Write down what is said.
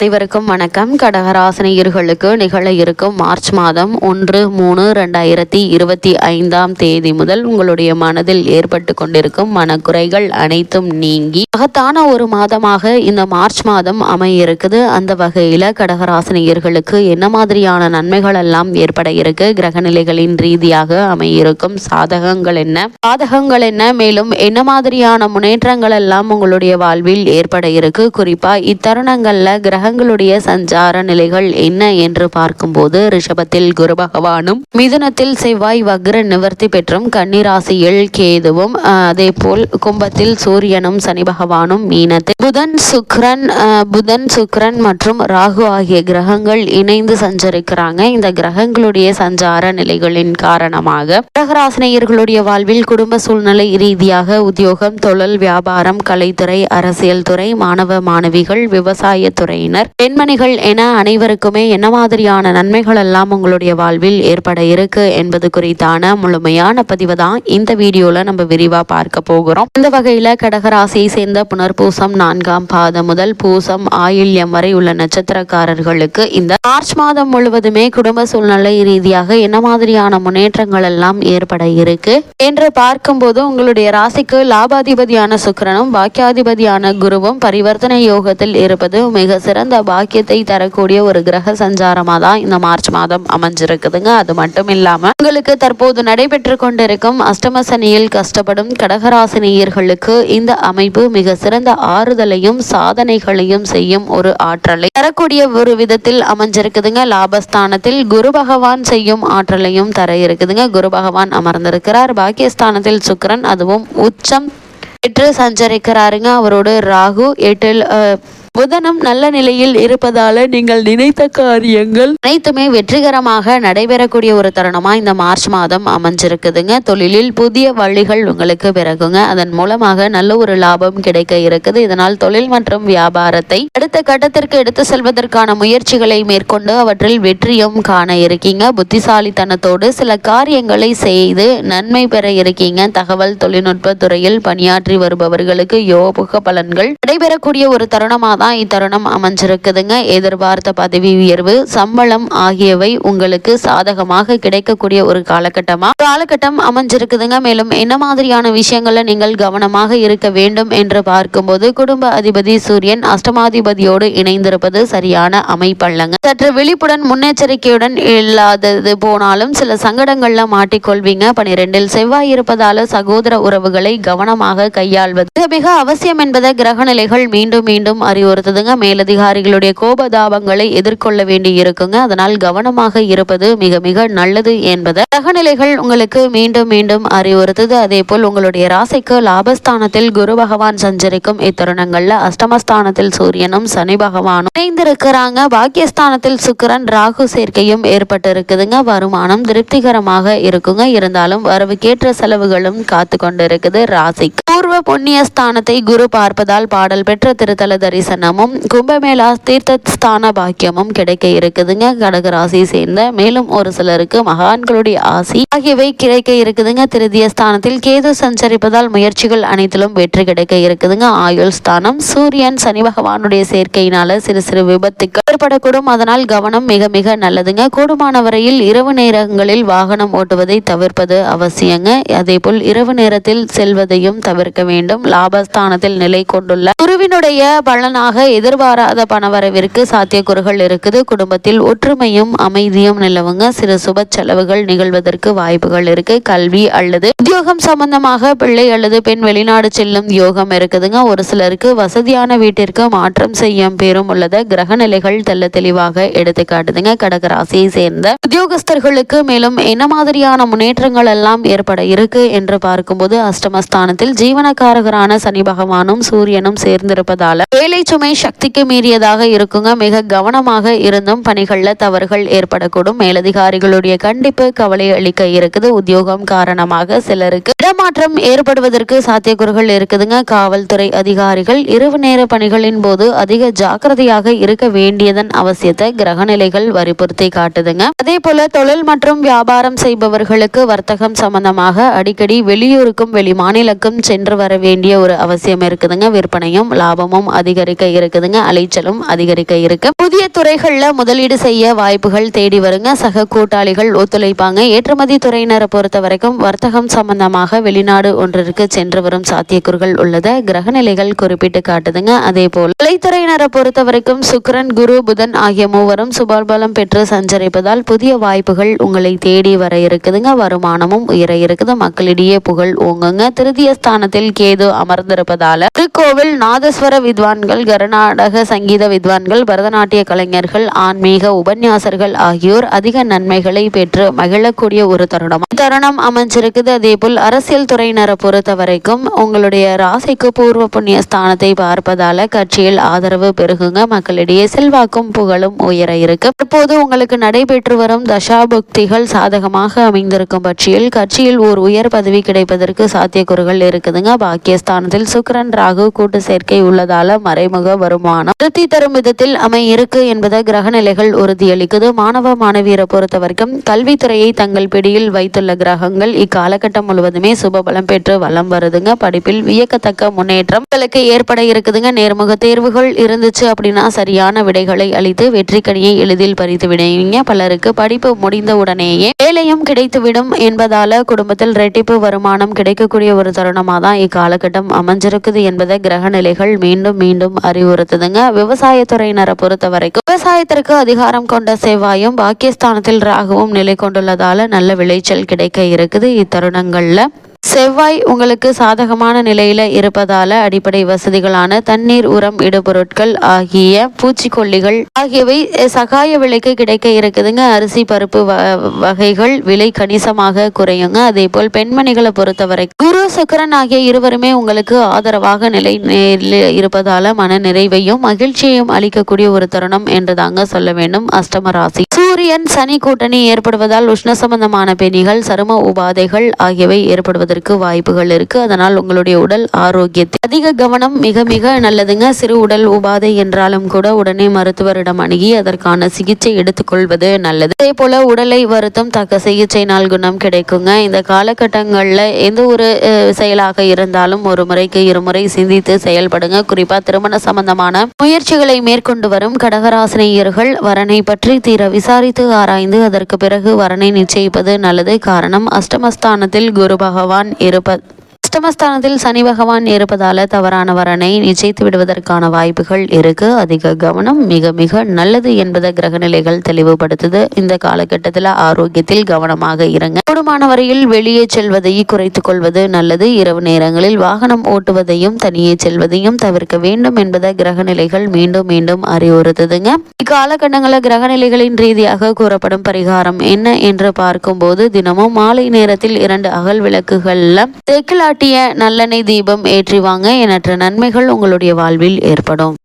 அனைவருக்கும் வணக்கம். கடகராசினியர்களுக்கு நிகழ இருக்கும் மார்ச் மாதம் 1/3/2025 முதல் உங்களுடைய மனதில் ஏற்பட்டு கொண்டிருக்கும் மனக்குறைகள் அனைத்தும் நீங்கி மகத்தான ஒரு மாதமாக இந்த மார்ச் மாதம் அமைய இருக்குது. அந்த வகையில கடகராசினியர்களுக்கு என்ன மாதிரியான நன்மைகள் எல்லாம் ஏற்பட இருக்கு, கிரகநிலைகளின் ரீதியாக அமையிருக்கும் சாதகங்கள் என்ன, பாதகங்கள் என்ன, மேலும் என்ன மாதிரியான முன்னேற்றங்கள் எல்லாம் உங்களுடைய வாழ்வில் ஏற்பட இருக்கு, குறிப்பா இத்தருணங்கள்ல கிரகங்களுடைய சஞ்சார நிலைகள் என்ன என்று பார்க்கும்போது ரிஷபத்தில் குரு பகவானும், மிதுனத்தில் செவ்வாய் வக்ர நிவர்த்தி பெற்றும், கன்னிராசியில் கேதுவும், அதே போல் கும்பத்தில் சூரியனும் சனி பகவானும், மீனத்தில் புதன் சுக்கிரன் மற்றும் ராகு ஆகிய கிரகங்கள் இணைந்து சஞ்சரிக்கிறாங்க. இந்த கிரகங்களுடைய சஞ்சார நிலைகளின் காரணமாக கடகராசினியர்களுடைய வாழ்வில் குடும்ப சூழ்நிலை ரீதியாக உத்தியோகம், தொழில், வியாபாரம், கலைத்துறை, அரசியல் துறை, மாணவ மாணவிகள், விவசாய துறையினர், பெண்மணிகள் என அனைவருக்குமே என்ன மாதிரியான நன்மைகள் எல்லாம் உங்களுடைய வாழ்வில் ஏற்பட இருக்கு என்பது குறித்தான முழுமையான பதிவு தான் இந்த வீடியோல நம்ம விரிவா பார்க்க போகிறோம். இந்த வகையில கடகராசியை சேர்ந்த புனர்பூசம் 4ஆம் பாதம் முதல் பூசம் ஆயில்யம் வரை உள்ள நட்சத்திரக்காரர்களுக்கு இந்த மார்ச் மாதம் முழுவதுமே குடும்ப சூழ்நிலை ரீதியாக என்ன மாதிரியான முன்னேற்றங்கள் எல்லாம் ஏற்பட இருக்கு என்று பார்க்கும்போது உங்களுடைய ராசிக்கு லாபாதிபதியான சுக்கிரனும் பாக்கியாதிபதியான குருவும் பரிவர்த்தனை யோகத்தில் இருப்பது மிக சிறந்த பாக்கியத்தை தரக்கூடிய ஒரு கிரக சஞ்சாரமா தான் இந்த மார்ச் மாதம் அமைஞ்சிருக்குதுங்க. அது மட்டும் இல்லாம உங்களுக்கு தற்போது நடைபெற்று கொண்டிருக்கும் அஷ்டம சனியில் கஷ்டப்படும் கடகராசினியர்களுக்கு இந்த அமைப்பு மிக சிறந்த ஆறுதலையும் சாதனைகளையும் செய்யும் ஒரு ஆற்றலை தரக்கூடிய ஒரு விதத்தில் அமைஞ்சிருக்குதுங்க. லாபஸ்தானத்தில் குரு பகவான் செய்யும் ஆற்றலையும் தர இருக்குதுங்க. குரு பகவான் அமர்ந்திருக்கிறார். பாக்கியஸ்தானத்தில் சுக்கிரன் அதுவும் உச்சம் பெற்று சஞ்சரிக்கிறாருங்க. அவரோடு ராகு 8ல் புதனும் நல்ல நிலையில் இருப்பதால நீங்கள் நினைத்த காரியங்கள் அனைத்துமே வெற்றிகரமாக நடைபெறக்கூடிய ஒரு தருணமா இந்த மார்ச் மாதம் அமைஞ்சிருக்குதுங்க. தொழிலில் புதிய வழிகள் உங்களுக்கு பிறகுங்க. அதன் மூலமாக நல்ல ஒரு லாபம் கிடைக்க இருக்குது. இதனால் தொழில் மற்றும் வியாபாரத்தை அடுத்த கட்டத்திற்கு எடுத்து செல்வதற்கான முயற்சிகளை மேற்கொண்டு அவற்றில் வெற்றியும் காண இருக்கீங்க. புத்திசாலித்தனத்தோடு சில காரியங்களை செய்து நன்மை பெற இருக்கீங்க. தகவல் தொழில்நுட்ப துறையில் பணியாற்றி வருபவர்களுக்கு யோக பலன்கள் நடைபெறக்கூடிய ஒரு தருணமா தான் இத்தருணம் அமைஞ்சிருக்குதுங்க. எதிர்பார்த்த பதவி உயர்வு, சம்பளம் ஆகியவை உங்களுக்கு சாதகமாக கிடைக்கக்கூடிய ஒரு காலகட்டம் அமைஞ்சிருக்குதுங்க. மேலும் என்ன மாதிரியான விஷயங்கள்ல நீங்கள் கவனமாக இருக்க வேண்டும் என்று பார்க்கும்போது குடும்ப அதிபதி சூரியன் அஷ்டமாதிபதியோடு இணைந்திருப்பது சரியான அமைப்பல்லங்க. சற்று விழிப்புடன் முன்னெச்சரிக்கையுடன் இல்லாதது போனாலும் சில சங்கடங்கள்ல மாட்டிக்கொள்வீங்க. 12ல் செவ்வாய் இருப்பதால சகோதர உறவுகளை கவனமாக கையாள்வது மிக அவசியம் என்பதை கிரகநிலைகள் மீண்டும் மீண்டும் அறிவுறுத்துதுங்க. மேலதிகாரிகளுடைய கோபதாபங்களை எதிர்கொள்ள வேண்டி இருக்குங்க. அதனால் கவனமாக இருப்பது மிக மிக நல்லது என்பதை கிரகநிலைகள் உங்களுக்கு மீண்டும் மீண்டும் அறிவுறுத்துது. அதே போல் உங்களுடைய ராசிக்கு லாபஸ்தானத்தில் குரு பகவான் சஞ்சரிக்கும் இத்தருணங்கள்ல அஷ்டமஸ்தானத்தில் சூரியனும் சனி பகவானும் இணைந்திருக்கிறாங்க. பாக்கியஸ்தானத்தில் சுக்கிரன் ராகு சேர்க்கையும் ஏற்பட்டு இருக்குதுங்க. வருமானம் திருப்திகரமாக இருக்குங்க. இருந்தாலும் வரவுக்கேற்ற செலவுகளும் காத்து கொண்டு இருக்குது. ராசிக்கு பூர்வ புண்ணிய ஸ்தானத்தை குரு பார்ப்பதால் பாடல் பெற்ற திருத்தல தரிசனமும் கும்பமேளா தீர்த்தஸ்தான பாக்கியமும் கிடைக்க இருக்குதுங்க. கடகராசியை சேர்ந்த மேலும் ஒரு சிலருக்கு மகான்களுடைய ஆசி ஆகியவை கிடைக்க இருக்குதுங்க. திருதிய ஸ்தானத்தில் கேது சஞ்சரிப்பதால் முயற்சிகள் அனைத்திலும் வெற்றி கிடைக்க இருக்குதுங்க. ஆயுள் ஸ்தானம் சூரியன் சனி பகவானுடைய சேர்க்கையினால சிறு சிறு விபத்துக்கள் ஏற்படக்கூடும். அதனால் கவனம் மிக மிக நல்லதுங்க. கூடுமான வரையில் இரவு நேரங்களில் வாகனம் ஓட்டுவதை தவிர்ப்பது அவசியங்க. அதே போல் இரவு நேரத்தில் செல்வதையும் தவிர்க்க வேண்டும். லாபஸ்தானத்தில் நிலை கொண்டுள்ள குருவினுடைய பலனாக எதிர்பாராத பணவரவிற்கு சாத்தியக்கூறுகள் இருக்குது. குடும்பத்தில் ஒற்றுமையும் அமைதியும் நிலவுங்க. சிறு சுப செலவுகள் நிகழ்வதற்கு வாய்ப்புகள் இருக்கு. கல்வி அல்லது உத்தியோகம் சம்பந்தமாக பிள்ளை அல்லது பெண் வெளிநாடு செல்லும் யோகம் இருக்குதுங்க. ஒரு சிலருக்கு வசதியான வீட்டிற்கு மாற்றம் செய்யும் பேரும் உள்ளத கிரகநிலைகள் தெல்ல தெளிவாக எடுத்து காட்டுதுங்க. கடகராசியை சேர்ந்த உத்தியோகஸ்தர்களுக்கு மேலும் என்ன மாதிரியான முன்னேற்றங்கள் எல்லாம் ஏற்பட இருக்கு என்று பார்க்கும்போது அஷ்டமஸ்தானத்தில் ஜீவனக்காரகரான சனி பகவானும் சூரியனும் சேர்ந்திருப்பதால வேலை சுமை சக்திக்கு மீறியதாக இருக்குங்க. மிக கவனமாக இருந்தும் பணிகள்ல தவறுகள் ஏற்படக்கூடும். மேலதிகாரிகளுடைய கண்டிப்பு கவலை அளிக்க இருக்குது. உத்தியோகம் காரணமாக சிலருக்கு இடமாற்றம் ஏற்படுவதற்கு சாத்தியக்கூறுகள் இருக்குதுங்க. காவல்துறை அதிகாரிகள் இரவு நேர பணிகளின் போது அதிக ஜாக்கிரதையாக இருக்க வேண்டியதன் அவசியத்தை கிரகநிலைகள் வற்புறுத்தி காட்டுதுங்க. அதே போல தொழில் மற்றும் வியாபாரம் செய்பவர்களுக்கு வர்த்தகம் சம்பந்தமாக அடிக்கடி வெளியூருக்கும் வெளி மாநிலக்கும் சென்று வர வேண்டிய ஒரு அவசியம் இருக்குதுங்க. விற்பனையும் லாபமும் அதிகரிக்க இருக்குதுங்க. அலைச்சலும் அதிகரிக்க இருக்கு. புதிய துறைகள்ல முதலீடு செய்ய வாய்ப்புகள் தேடி வருங்க. சக கூட்டாளிகள் ஒத்துழைப்பாங்க. ஏற்றுமதி துறையினரை பொறுத்த வரைக்கும் வர்த்தகம் சம்பந்தமாக வெளிநாடு ஒன்றிற்கு சென்று வரும் சாத்தியக்கூறுகள் உள்ளத கிரகநிலைகள் குறிப்பிட்டு காட்டுதுங்க. அதே போல் கலைத்துறையினரை பொறுத்த வரைக்கும் சுக்கிரன், குரு, புதன் ஆகிய மூவரும் சுபபலம் பெற்று சஞ்சரிப்பதால் புதிய வாய்ப்புகள் உங்களை தேடி வர இருக்குதுங்க. வருமானமும் உயர இருக்குது. மக்களிடையே புகழ் ஓங்குங்க. திருதிய ஸ்தானத்தில் கேது அமர்ந்திருப்பதால திருக்கோவில், நாதஸ்வர வித்வான்கள், கர்நாடக சங்கீத வித்வான்கள், பரதநாட்டிய கலைஞர்கள், ஆன்மீக உபன்யாசர்கள் ஆகியோர் அதிக நன்மைகளை பெற்று மகிழக்கூடிய ஒரு தருணம் அமைஞ்சிருக்குது. அதே போல் அரசியல் துறையினரை பொறுத்த வரைக்கும் உங்களுடைய ராசிக்கு பூர்வ புண்ணிய ஸ்தானத்தை பார்ப்பதால கட்சியில் ஆதரவு பெருகுங்க. மக்களிடையே செல்வாக்கும் புகழும் உயர இருக்கு. இப்போது உங்களுக்கு நடைபெற்று வரும் தசாபுக்திகள் சாதகமாக அமைந்திருக்கும் பட்சியில் கட்சியில் ஒரு உயர் பதவி கிடைப்பதற்கு சாத்தியக்கூறுகள் இருக்குதுங்க. பாக்கியஸ்தானத்தில் சுக்கிரன், ராகு கூட்டு சேர்க்கை உள்ளதால மறைமுக வருமானம் திருப்தி தரும் விதத்தில் இருக்கு என்பதை கிரகநிலைகள் உறுதியளிக்குது. மாணவ மாணவியரை பொறுத்த வரைக்கும் கல்வித்துறையை தங்கள் பிடியில் வைத்துள்ள கிரகங்கள் இக்காலகட்டம் முழுவதுமே சுபபலம் பெற்று வலம் வருதுங்க. படிப்பில் வியக்கத்தக்க முன்னேற்றம் உங்களுக்கு ஏற்பட இருக்குதுங்க. நேர்முக தேர்வுகள் இருந்துச்சு அப்படின்னா சரியான விடைகளை அளித்து வெற்றி கனியை எளிதில் பறித்து விடுவீங்க. பலருக்கு படிப்பு முடிந்த உடனேயே வேலையும் கிடைத்துவிடும் என்பதால குடும்பத்தில் ரெட்டிப்பு வருமானம் கிடைக்கக்கூடிய ஒரு தருணமாக தான் இக்காலகட்டம் அமைஞ்சிருக்குது என்பதை கிரகநிலைகள் மீண்டும் மீண்டும் அறிவுறுத்துதுங்க. விவசாயத்துறையினரை பொறுத்த வரைக்கும் விவசாயத்திற்கு அதிகாரம் கொண்ட செவ்வாயும் பாக்கியஸ்தானத்தில் ராகுவும் நிலை கொண்டுள்ளதால நல்ல விளைச்சல் கிடைக்க இருக்குது. இத்தருணங்கள்ல செவ்வாய் உங்களுக்கு சாதகமான நிலையில இருப்பதால அடிப்படை வசதிகளான தண்ணீர், உரம், இடுபொருட்கள் ஆகிய பூச்சிக்கொல்லிகள் ஆகியவை சகாய விலைக்கு கிடைக்க இருக்குதுங்க. அரிசி, பருப்பு வகைகள் விலை கணிசமாக குறையுங்க. அதே போல் பெண்மணிகளை பொறுத்தவரை குரு, சுக்கிரன் ஆகிய இருவருமே உங்களுக்கு ஆதரவாக நிலை இருப்பதால மன நிறைவையும் மகிழ்ச்சியையும் அளிக்கக்கூடிய ஒரு தருணம் என்று தாங்க சொல்ல வேண்டும். அஷ்டம ராசி சூரியன், சனி கூட்டணி ஏற்படுவதால் உஷ்ண சம்பந்தமான பெணிகள், சரும உபாதைகள் ஆகியவை ஏற்படுவதற்கு வாய்ப்புகள் இருக்கு. அதனால் உங்களுடைய உடல் ஆரோக்கியத்தில் அதிக கவனம் மிக மிக நல்லதுங்க. சிறு உடல் உபாதை என்றாலும் கூட உடனே மருத்துவரிடம் அணுகி அதற்கான சிகிச்சை எடுத்துக்கொள்வது நல்லது. அதே போல உடலை வருத்தும் தக்க சிகிச்சையினால் குணம் கிடைக்குங்க. இந்த காலகட்டங்களில் எந்த ஒரு செயலாக இருந்தாலும் ஒரு முறைக்கு இருமுறை சிந்தித்து செயல்படுங்க. குறிப்பா திருமண சம்பந்தமான முயற்சிகளை மேற்கொண்டு வரும் கடகராசினியர்கள் வரனை பற்றி தீர விசாரித்து ஆராய்ந்து அதற்கு பிறகு வரனை நிச்சயிப்பது நல்லது. காரணம் அஷ்டமஸ்தானத்தில் குரு பகவான் அஷ்டமஸ்தானத்தில் சனி பகவான் இருப்பதால தவறான வரனை நிச்சயித்து விடுவதற்கான வாய்ப்புகள் இருக்கு. அதிக கவனம் மிக மிக நல்லது என்பதை கிரகநிலைகள் தெளிவுபடுத்துது. இந்த காலகட்டத்தில் ஆரோக்கியத்தில் கவனமாக இருங்க. கூடுமான வரையில் வெளியே செல்வதை குறைத்துக் கொள்வது நல்லது. இரவு நேரங்களில் வாகனம் ஓட்டுவதையும் தனியே செல்வதையும் தவிர்க்க வேண்டும் என்பதை கிரகநிலைகள் மீண்டும் மீண்டும் அறிவுறுத்துதுங்க. இக்காலகட்டங்களில் கிரகநிலைகளின் ரீதியாக கூறப்படும் பரிகாரம் என்ன என்று பார்க்கும்போது தினமும் மாலை நேரத்தில் 2 அகல் விளக்குகள்ல தெக்கிலாட்டிய நல்லெண்ணெய் தீபம் ஏற்றி வாங்க. எண்ணற்ற நன்மைகள் உங்களுடைய வாழ்வில் ஏற்படும்.